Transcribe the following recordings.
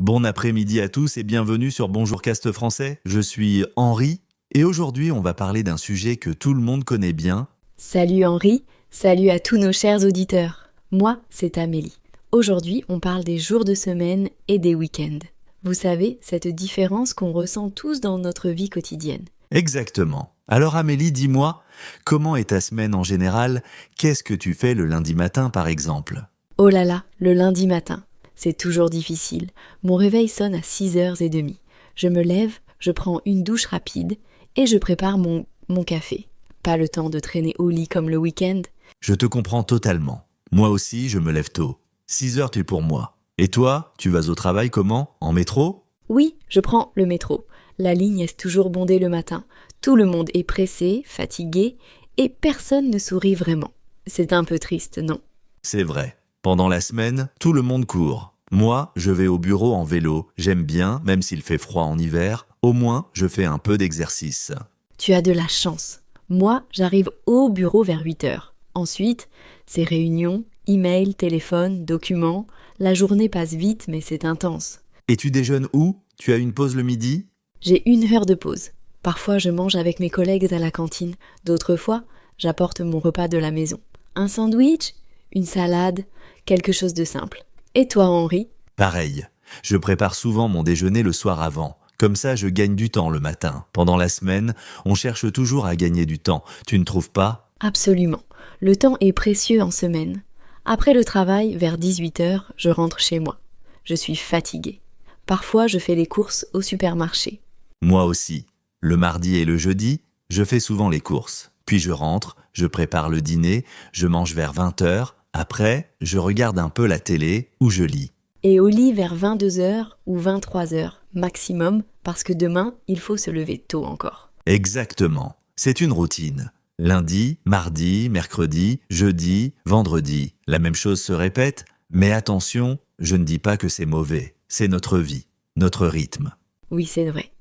Bon après-midi à tous et bienvenue sur Bonjour Cast Français. Je suis Henri et aujourd'hui on va parler d'un sujet que tout le monde connaît bien. Salut Henri, salut à tous nos chers auditeurs. Moi, c'est Amélie. Aujourd'hui, on parle des jours de semaine et des week-ends. Vous savez, cette différence qu'on ressent tous dans notre vie quotidienne. Exactement. Alors Amélie, dis-moi, comment est ta semaine en général? Qu'est-ce que tu fais le lundi matin par exemple? Oh là là, le lundi matin. C'est toujours difficile. Mon réveil sonne à 6h30. Je me lève, je prends une douche rapide et je prépare mon café. Pas le temps de traîner au lit comme le week-end. Je te comprends totalement. Moi aussi, je me lève tôt. 6 heures, tu es pour moi. Et toi, tu vas au travail comment? En métro? Oui, je prends le métro. La ligne est toujours bondée le matin. Tout le monde est pressé, fatigué et personne ne sourit vraiment. C'est un peu triste, non? C'est vrai. Pendant la semaine, tout le monde court. Moi, je vais au bureau en vélo. J'aime bien, même s'il fait froid en hiver. Au moins, je fais un peu d'exercice. Tu as de la chance. Moi, j'arrive au bureau vers 8h. Ensuite, c'est réunions, emails, téléphone, documents. La journée passe vite, mais c'est intense. Et tu déjeunes où? Tu as une pause le midi? J'ai 1 heure de pause. Parfois, je mange avec mes collègues à la cantine. D'autres fois, j'apporte mon repas de la maison. Un sandwich, une salade, quelque chose de simple. Et toi, Henri? Pareil. Je prépare souvent mon déjeuner le soir avant. Comme ça, je gagne du temps le matin. Pendant la semaine, on cherche toujours à gagner du temps. Tu ne trouves pas? Absolument. Le temps est précieux en semaine. Après le travail, vers 18h, je rentre chez moi. Je suis fatiguée. Parfois, je fais les courses au supermarché. Moi aussi. Le mardi et le jeudi, je fais souvent les courses. Puis je rentre, je prépare le dîner, je mange vers 20h. Après, je regarde un peu la télé ou je lis. Et au lit vers 22h ou 23h maximum, parce que demain, il faut se lever tôt encore. Exactement. C'est une routine. Lundi, mardi, mercredi, jeudi, vendredi. La même chose se répète, mais attention, je ne dis pas que c'est mauvais. C'est notre vie, notre rythme. Oui, c'est vrai.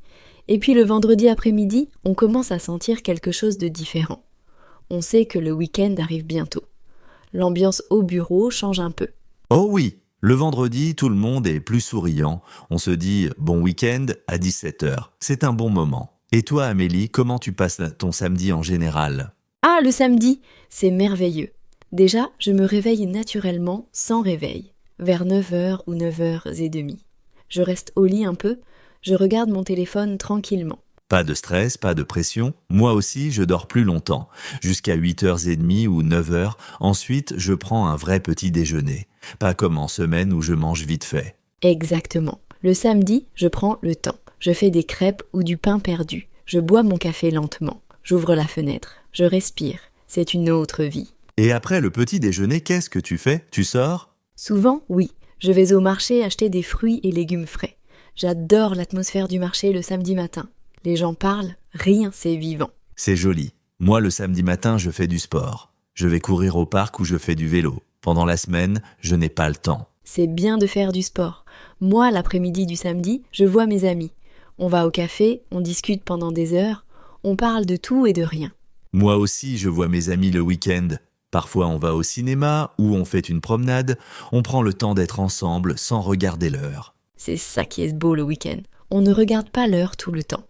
Et puis le vendredi après-midi, on commence à sentir quelque chose de différent. On sait que le week-end arrive bientôt. L'ambiance au bureau change un peu. Oh oui, le vendredi, tout le monde est plus souriant. On se dit bon week-end à 17h. C'est un bon moment. Et toi, Amélie, comment tu passes ton samedi en général? Ah, le samedi, c'est merveilleux. Déjà, je me réveille naturellement sans réveil, vers 9h ou 9h30. Je reste au lit un peu, je regarde mon téléphone tranquillement. Pas de stress, pas de pression. Moi aussi, je dors plus longtemps, jusqu'à 8h30 ou 9h. Ensuite, je prends un vrai petit déjeuner. Pas comme en semaine où je mange vite fait. Exactement. Le samedi, je prends le temps. Je fais des crêpes ou du pain perdu. Je bois mon café lentement. J'ouvre la fenêtre. Je respire. C'est une autre vie. Et après le petit déjeuner, qu'est-ce que tu fais? Tu sors? Souvent, oui. Je vais au marché acheter des fruits et légumes frais. J'adore l'atmosphère du marché le samedi matin. Les gens parlent, rien, c'est vivant. C'est joli. Moi, le samedi matin, je fais du sport. Je vais courir au parc ou je fais du vélo. Pendant la semaine, je n'ai pas le temps. C'est bien de faire du sport. Moi, l'après-midi du samedi, je vois mes amis. On va au café, on discute pendant des heures, on parle de tout et de rien. Moi aussi, je vois mes amis le week-end. Parfois, on va au cinéma ou on fait une promenade. On prend le temps d'être ensemble sans regarder l'heure. C'est ça qui est beau le week-end. On ne regarde pas l'heure tout le temps.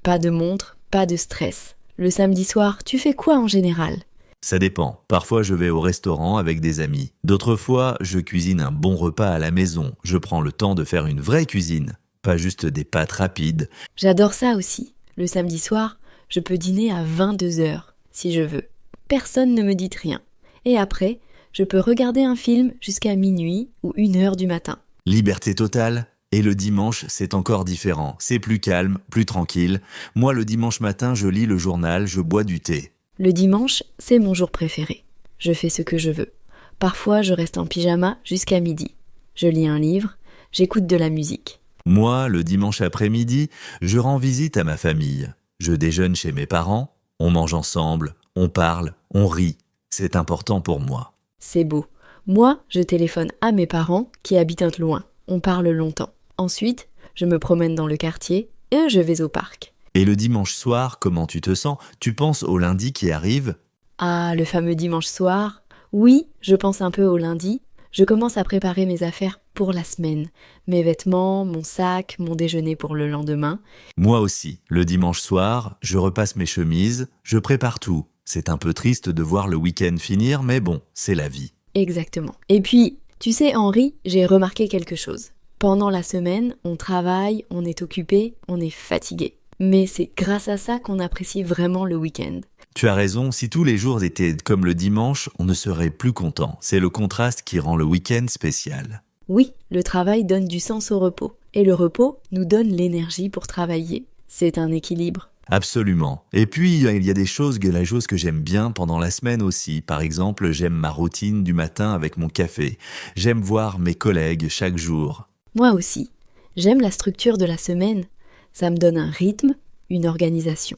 Pas de montre, pas de stress. Le samedi soir, tu fais quoi en général? Ça dépend. Parfois, je vais au restaurant avec des amis. D'autres fois, je cuisine un bon repas à la maison. Je prends le temps de faire une vraie cuisine, pas juste des pâtes rapides. J'adore ça aussi. Le samedi soir, je peux dîner à 22h, si je veux. Personne ne me dit rien. Et après, je peux regarder un film jusqu'à minuit ou 1h du matin. Liberté totale. Et le dimanche, c'est encore différent. C'est plus calme, plus tranquille. Moi, le dimanche matin, je lis le journal, je bois du thé. Le dimanche, c'est mon jour préféré. Je fais ce que je veux. Parfois, je reste en pyjama jusqu'à midi. Je lis un livre, j'écoute de la musique. Moi, le dimanche après-midi, je rends visite à ma famille. Je déjeune chez mes parents, on mange ensemble, on parle, on rit. C'est important pour moi. C'est beau. Moi, je téléphone à mes parents qui habitent loin. On parle longtemps. Ensuite, je me promène dans le quartier et je vais au parc. Et le dimanche soir, comment tu te sens? Tu penses au lundi qui arrive? Ah, le fameux dimanche soir. Oui, je pense un peu au lundi. Je commence à préparer mes affaires pour la semaine. Mes vêtements, mon sac, mon déjeuner pour le lendemain. Moi aussi, le dimanche soir, je repasse mes chemises, je prépare tout. C'est un peu triste de voir le week-end finir, mais bon, c'est la vie. Exactement. Et puis, tu sais Henri, j'ai remarqué quelque chose. Pendant la semaine, on travaille, on est occupé, on est fatigué. Mais c'est grâce à ça qu'on apprécie vraiment le week-end. Tu as raison, si tous les jours étaient comme le dimanche, on ne serait plus content. C'est le contraste qui rend le week-end spécial. Oui, le travail donne du sens au repos. Et le repos nous donne l'énergie pour travailler. C'est un équilibre. Absolument. Et puis, il y a des choses que j'aime bien pendant la semaine aussi. Par exemple, j'aime ma routine du matin avec mon café. J'aime voir mes collègues chaque jour. Moi aussi. J'aime la structure de la semaine. Ça me donne un rythme, une organisation.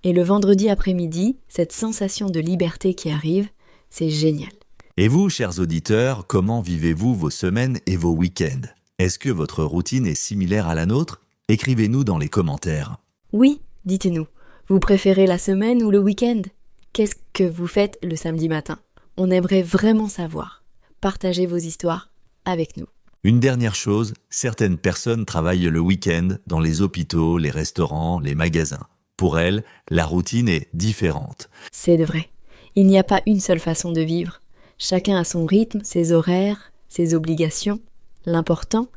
Et le vendredi après-midi, cette sensation de liberté qui arrive, c'est génial. Et vous, chers auditeurs, comment vivez-vous vos semaines et vos week-ends? Est-ce que votre routine est similaire à la nôtre? Écrivez-nous dans les commentaires. Oui, dites-nous, vous préférez la semaine ou le week-end? Qu'est-ce que vous faites le samedi matin? On aimerait vraiment savoir. Partagez vos histoires avec nous. Une dernière chose, certaines personnes travaillent le week-end dans les hôpitaux, les restaurants, les magasins. Pour elles, la routine est différente. C'est de vrai. Il n'y a pas une seule façon de vivre. Chacun a son rythme, ses horaires, ses obligations. L'important,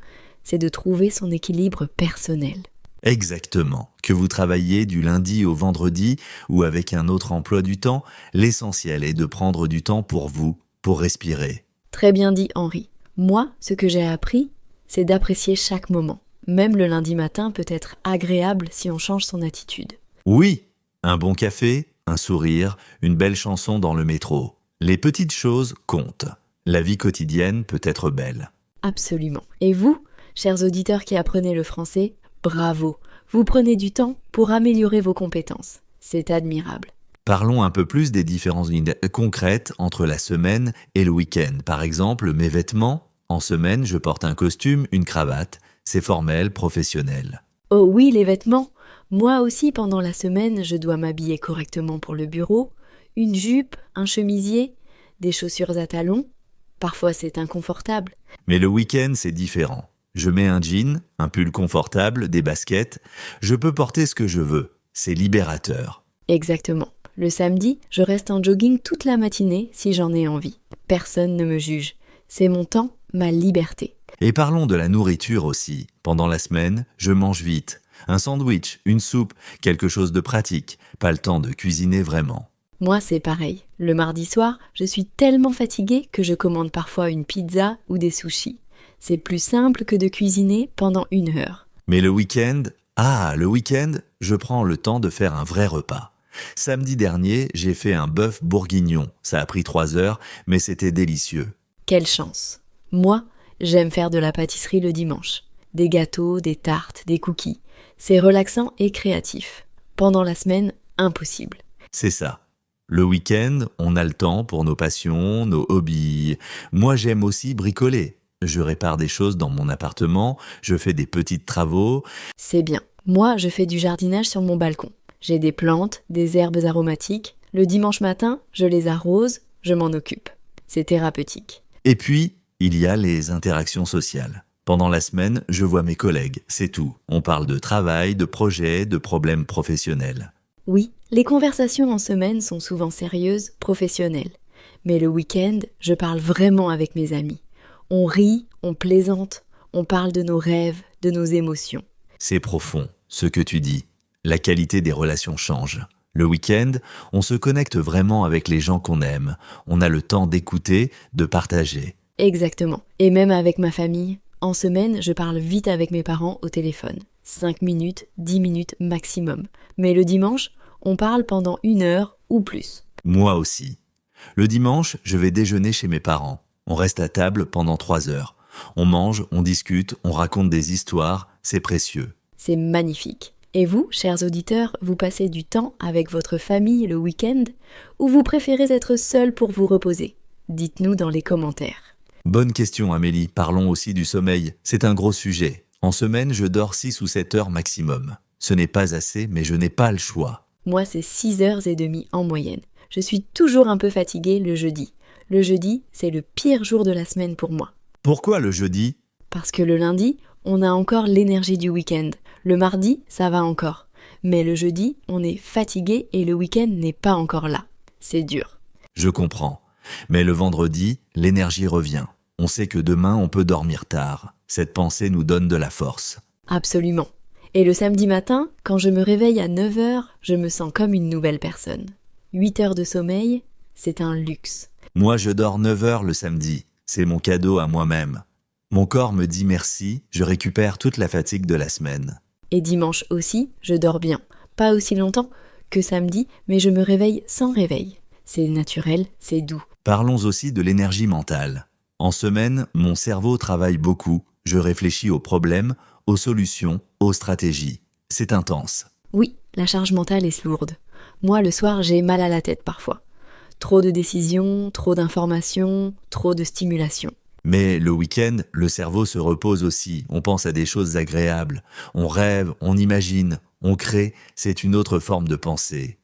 c'est de trouver son équilibre personnel. Exactement. Que vous travailliez du lundi au vendredi ou avec un autre emploi du temps, l'essentiel est de prendre du temps pour vous, pour respirer. Très bien dit Henri. Moi, ce que j'ai appris, c'est d'apprécier chaque moment. Même le lundi matin peut être agréable si on change son attitude. Oui, un bon café, un sourire, une belle chanson dans le métro. Les petites choses comptent. La vie quotidienne peut être belle. Absolument. Et vous, chers auditeurs qui apprenez le français, bravo. Vous prenez du temps pour améliorer vos compétences. C'est admirable. Parlons un peu plus des différences concrètes entre la semaine et le week-end. Par exemple, mes vêtements. En semaine, je porte un costume, une cravate. C'est formel, professionnel. Oh oui, les vêtements. Moi aussi, pendant la semaine, je dois m'habiller correctement pour le bureau. Une jupe, un chemisier, des chaussures à talons. Parfois, c'est inconfortable. Mais le week-end, c'est différent. Je mets un jean, un pull confortable, des baskets. Je peux porter ce que je veux. C'est libérateur. Exactement. Le samedi, je reste en jogging toute la matinée si j'en ai envie. Personne ne me juge. C'est mon temps, ma liberté. Et parlons de la nourriture aussi. Pendant la semaine, je mange vite. Un sandwich, une soupe, quelque chose de pratique. Pas le temps de cuisiner vraiment. Moi, c'est pareil. Le mardi soir, je suis tellement fatiguée que je commande parfois une pizza ou des sushis. C'est plus simple que de cuisiner pendant 1 heure. Mais le week-end, je prends le temps de faire un vrai repas. Samedi dernier, j'ai fait un bœuf bourguignon. Ça a pris 3 heures, mais c'était délicieux. Quelle chance. Moi, j'aime faire de la pâtisserie le dimanche. Des gâteaux, des tartes, des cookies. C'est relaxant et créatif. Pendant la semaine, impossible. C'est ça. Le week-end, on a le temps pour nos passions, nos hobbies. Moi, j'aime aussi bricoler. Je répare des choses dans mon appartement, je fais des petits travaux. C'est bien. Moi, je fais du jardinage sur mon balcon. J'ai des plantes, des herbes aromatiques. Le dimanche matin, je les arrose, je m'en occupe. C'est thérapeutique. Et puis, il y a les interactions sociales. Pendant la semaine, je vois mes collègues, c'est tout. On parle de travail, de projets, de problèmes professionnels. Oui, les conversations en semaine sont souvent sérieuses, professionnelles. Mais le week-end, je parle vraiment avec mes amis. On rit, on plaisante, on parle de nos rêves, de nos émotions. C'est profond, ce que tu dis. La qualité des relations change. Le week-end, on se connecte vraiment avec les gens qu'on aime. On a le temps d'écouter, de partager. Exactement. Et même avec ma famille. En semaine, je parle vite avec mes parents au téléphone. 5 minutes, 10 minutes maximum. Mais le dimanche, on parle pendant 1 heure ou plus. Moi aussi. Le dimanche, je vais déjeuner chez mes parents. On reste à table pendant 3 heures. On mange, on discute, on raconte des histoires. C'est précieux. C'est magnifique. Et vous, chers auditeurs, vous passez du temps avec votre famille le week-end ou vous préférez être seul pour vous reposer? Dites-nous dans les commentaires. Bonne question Amélie, parlons aussi du sommeil. C'est un gros sujet. En semaine, je dors 6 ou 7 heures maximum. Ce n'est pas assez, mais je n'ai pas le choix. Moi, c'est 6h30 en moyenne. Je suis toujours un peu fatiguée le jeudi. Le jeudi, c'est le pire jour de la semaine pour moi. Pourquoi le jeudi? Parce que le lundi, on a encore l'énergie du week-end. Le mardi, ça va encore. Mais le jeudi, on est fatigué et le week-end n'est pas encore là. C'est dur. Je comprends. Mais le vendredi, l'énergie revient. On sait que demain, on peut dormir tard. Cette pensée nous donne de la force. Absolument. Et le samedi matin, quand je me réveille à 9h, je me sens comme une nouvelle personne. 8 heures de sommeil, c'est un luxe. Moi, je dors 9 heures le samedi. C'est mon cadeau à moi-même. Mon corps me dit merci, je récupère toute la fatigue de la semaine. Et dimanche aussi, je dors bien. Pas aussi longtemps que samedi, mais je me réveille sans réveil. C'est naturel, c'est doux. Parlons aussi de l'énergie mentale. En semaine, mon cerveau travaille beaucoup. Je réfléchis aux problèmes, aux solutions, aux stratégies. C'est intense. Oui, la charge mentale est lourde. Moi, le soir, j'ai mal à la tête parfois. Trop de décisions, trop d'informations, trop de stimulation. Mais le week-end, le cerveau se repose aussi. On pense à des choses agréables. On rêve, on imagine, on crée. C'est une autre forme de pensée.